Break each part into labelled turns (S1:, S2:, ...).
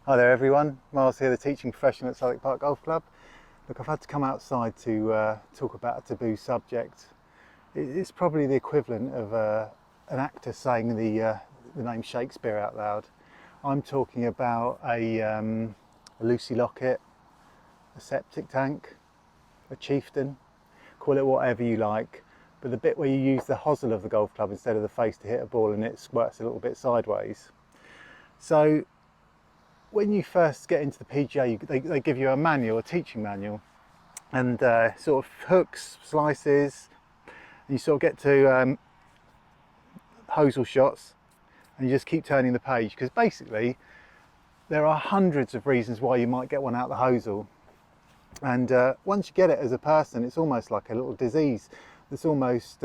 S1: Hi there everyone, Miles here, the teaching professional at Southwick Park Golf Club. Look, I've had to come outside to talk about a taboo subject. It's probably the equivalent of an actor saying the name Shakespeare out loud. I'm talking about a Lucy locket, a septic tank, a chieftain, call it whatever you like, but the bit where you use the hosel of the golf club instead of the face to hit a ball and it squirts a little bit sideways. So when you first get into the PGA, they give you a manual, a teaching manual, and sort of hooks, slices, and you sort of get to hosel shots, and you just keep turning the page, because basically there are hundreds of reasons why you might get one out the hosel, and once you get it as a person, it's almost like a little disease. It's almost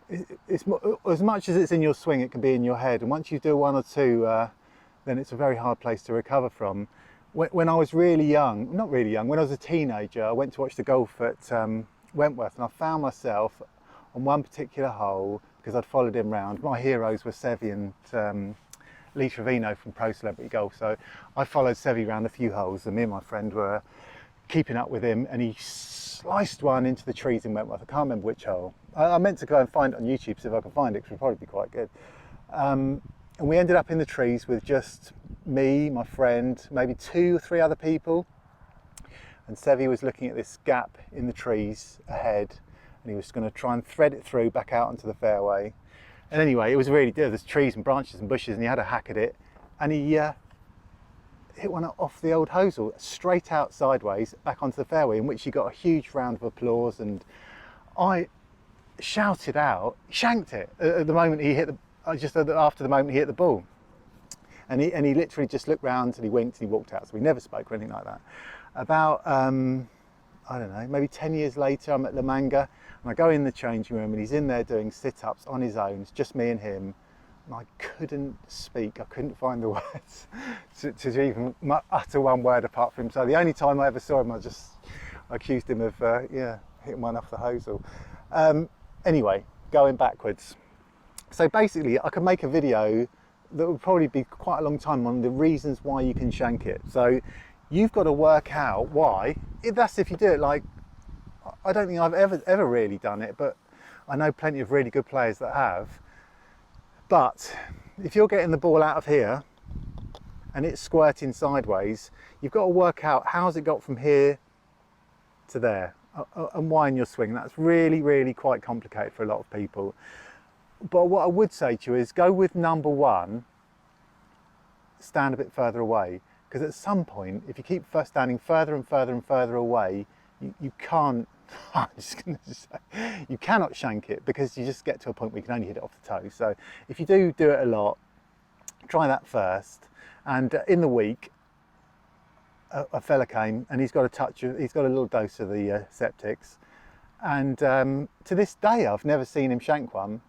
S1: it's as much as it's in your swing, it can be in your head, and once you do one or two, then it's a very hard place to recover from. When I was really young, not really young, when I was a teenager, I went to watch the golf at Wentworth, and I found myself on one particular hole, because I'd followed him round. My heroes were Seve and Lee Trevino from Pro Celebrity Golf, so I followed Seve round a few holes, and me and my friend were keeping up with him, and he sliced one into the trees in Wentworth. I can't remember which hole. I meant to go and find it on YouTube, see if I can find it, because it would probably be quite good. And we ended up in the trees with just me, my friend, maybe 2 or 3 other people. And Seve was looking at this gap in the trees ahead, and he was going to try and thread it through back out onto the fairway. And anyway, it was really good. There's trees and branches and bushes, and he had a hack at it, and he hit one off the old hosel, straight out sideways, back onto the fairway, in which he got a huge round of applause. And I shouted out, shanked it at the moment he hit the, just after the moment he hit the ball, and he literally just looked round and he winked and he walked out. So we never spoke or anything like that. About I don't know, maybe 10 years later, I'm at La Manga, and I go in the changing room, and he's in there doing sit-ups on his own. It's just me and him, and I couldn't speak. I couldn't find the words to even utter one word apart from him. So the only time I ever saw him, I accused him of hitting one off the hosel. Anyway, going backwards. So basically, I could make a video that would probably be quite a long time on the reasons why you can shank it. So you've got to work out why. That's if you do it. Like, I don't think I've ever really done it, but I know plenty of really good players that have. But if you're getting the ball out of here and it's squirting sideways, you've got to work out how's it got from here to there, and why in your swing. That's really, really quite complicated for a lot of people. But what I would say to you is go with number 1, stand a bit further away, because at some point, if you keep standing further and further and further away, you can't, I'm just going to say, you cannot shank it, because you just get to a point where you can only hit it off the toe. So if you do it a lot, try that first. And in the week, a fella came, and he's got a little dose of the septics, and to this day I've never seen him shank one.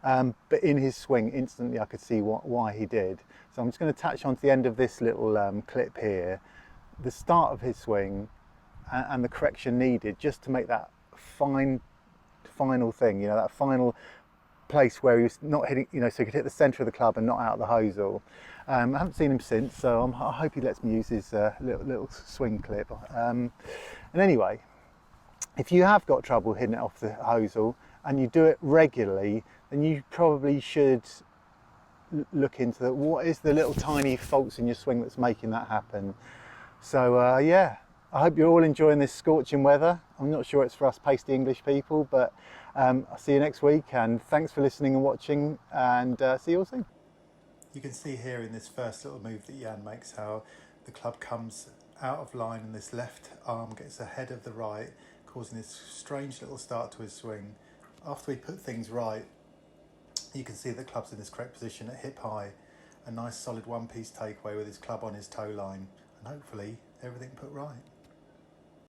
S1: But in his swing, instantly I could see why he did. So I'm just going to touch on to the end of this little clip here, the start of his swing and the correction needed just to make that final thing, that final place where he was not hitting, so he could hit the centre of the club and not out the hosel. I haven't seen him since, so I hope he lets me use his little swing clip. And anyway, if you have got trouble hitting it off the hosel and you do it regularly, then you probably should look into what is the little tiny faults in your swing that's making that happen. So yeah, I hope you're all enjoying this scorching weather. I'm not sure it's for us pasty English people, but I'll see you next week, and thanks for listening and watching, and see you all soon. You can see here in this first little move that Jan makes how the club comes out of line and this left arm gets ahead of the right, causing this strange little start to his swing. After we put things right, you can see the club's in this correct position at hip high, a nice solid one-piece takeaway with his club on his toe line, and hopefully everything put right.